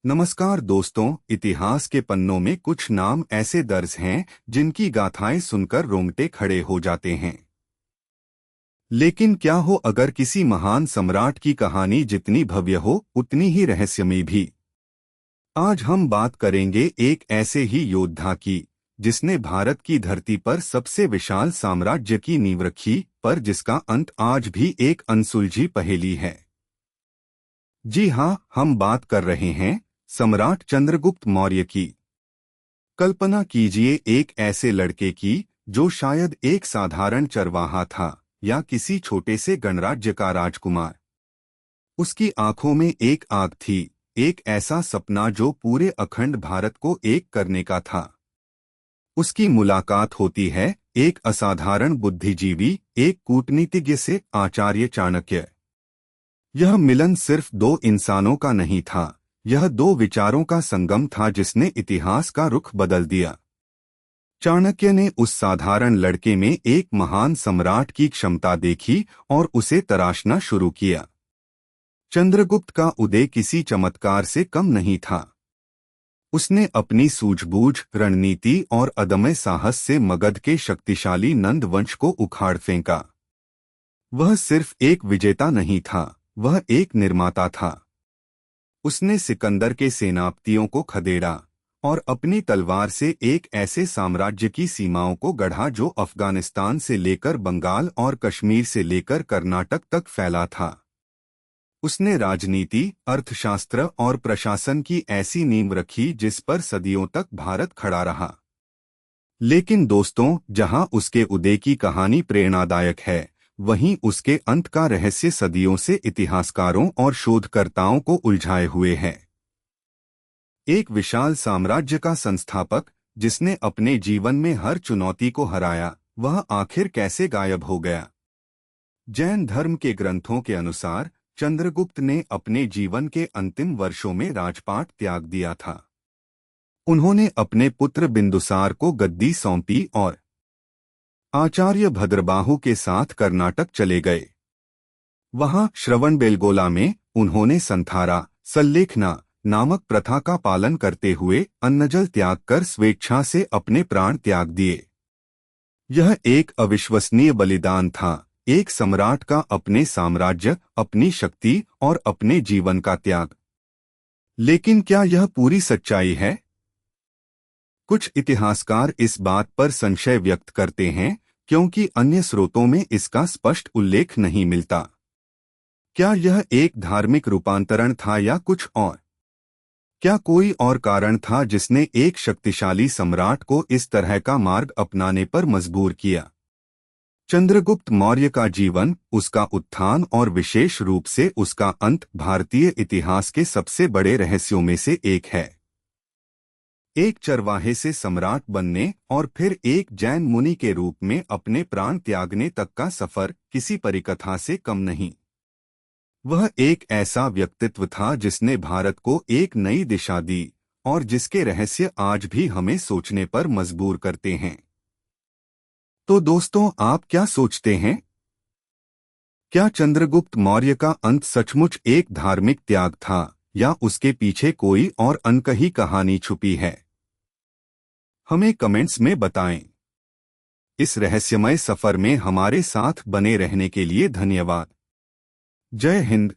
नमस्कार दोस्तों, इतिहास के पन्नों में कुछ नाम ऐसे दर्ज हैं जिनकी गाथाएं सुनकर रोंगटे खड़े हो जाते हैं। लेकिन क्या हो अगर किसी महान सम्राट की कहानी जितनी भव्य हो उतनी ही रहस्यमयी भी। आज हम बात करेंगे एक ऐसे ही योद्धा की जिसने भारत की धरती पर सबसे विशाल साम्राज्य की नींव रखी, पर जिसका अंत आज भी एक अनसुलझी पहेली है। जी हाँ, हम बात कर रहे हैं सम्राट चंद्रगुप्त मौर्य की। कल्पना कीजिए एक ऐसे लड़के की जो शायद एक साधारण चरवाहा था या किसी छोटे से गणराज्य का राजकुमार। उसकी आंखों में एक आग थी, एक ऐसा सपना जो पूरे अखंड भारत को एक करने का था। उसकी मुलाकात होती है एक असाधारण बुद्धिजीवी, एक कूटनीतिज्ञ से, आचार्य चाणक्य। यह मिलन सिर्फ दो इंसानों का नहीं था, यह दो विचारों का संगम था जिसने इतिहास का रुख बदल दिया। चाणक्य ने उस साधारण लड़के में एक महान सम्राट की क्षमता देखी और उसे तराशना शुरू किया। चंद्रगुप्त का उदय किसी चमत्कार से कम नहीं था। उसने अपनी सूझबूझ, रणनीति और अदम्य साहस से मगध के शक्तिशाली नंद वंश को उखाड़ फेंका। वह सिर्फ एक विजेता नहीं था, वह एक निर्माता था। उसने सिकंदर के सेनापतियों को खदेड़ा और अपनी तलवार से एक ऐसे साम्राज्य की सीमाओं को गढ़ा जो अफगानिस्तान से लेकर बंगाल और कश्मीर से लेकर कर्नाटक तक फैला था। उसने राजनीति, अर्थशास्त्र और प्रशासन की ऐसी नींव रखी जिस पर सदियों तक भारत खड़ा रहा। लेकिन दोस्तों, जहां उसके उदय की कहानी प्रेरणादायक है, वहीं उसके अंत का रहस्य सदियों से इतिहासकारों और शोधकर्ताओं को उलझाए हुए है। एक विशाल साम्राज्य का संस्थापक जिसने अपने जीवन में हर चुनौती को हराया, वह आखिर कैसे गायब हो गया? जैन धर्म के ग्रंथों के अनुसार चंद्रगुप्त ने अपने जीवन के अंतिम वर्षों में राजपाट त्याग दिया था। उन्होंने अपने पुत्र बिंदुसार को गद्दी सौंपी और आचार्य भद्रबाहु के साथ कर्नाटक चले गए। वहां श्रवणबेलगोला में उन्होंने संथारा सल्लेखना नामक प्रथा का पालन करते हुए अन्नजल त्याग कर स्वेच्छा से अपने प्राण त्याग दिए। यह एक अविश्वसनीय बलिदान था, एक सम्राट का अपने साम्राज्य, अपनी शक्ति और अपने जीवन का त्याग। लेकिन क्या यह पूरी सच्चाई है? कुछ इतिहासकार इस बात पर संशय व्यक्त करते हैं क्योंकि अन्य स्रोतों में इसका स्पष्ट उल्लेख नहीं मिलता। क्या यह एक धार्मिक रूपांतरण था या कुछ और? क्या कोई और कारण था जिसने एक शक्तिशाली सम्राट को इस तरह का मार्ग अपनाने पर मजबूर किया? चंद्रगुप्त मौर्य का जीवन, उसका उत्थान और विशेष रूप से उसका अंत भारतीय इतिहास के सबसे बड़े रहस्यों में से एक है। एक चरवाहे से सम्राट बनने और फिर एक जैन मुनि के रूप में अपने प्राण त्यागने तक का सफर किसी परिकथा से कम नहीं। वह एक ऐसा व्यक्तित्व था जिसने भारत को एक नई दिशा दी और जिसके रहस्य आज भी हमें सोचने पर मजबूर करते हैं। तो दोस्तों, आप क्या सोचते हैं? क्या चंद्रगुप्त मौर्य का अंत सचमुच एक धार्मिक त्याग था या उसके पीछे कोई और अनकही कहानी छुपी है? हमें कमेंट्स में बताएं। इस रहस्यमय सफर में हमारे साथ बने रहने के लिए धन्यवाद। जय हिंद।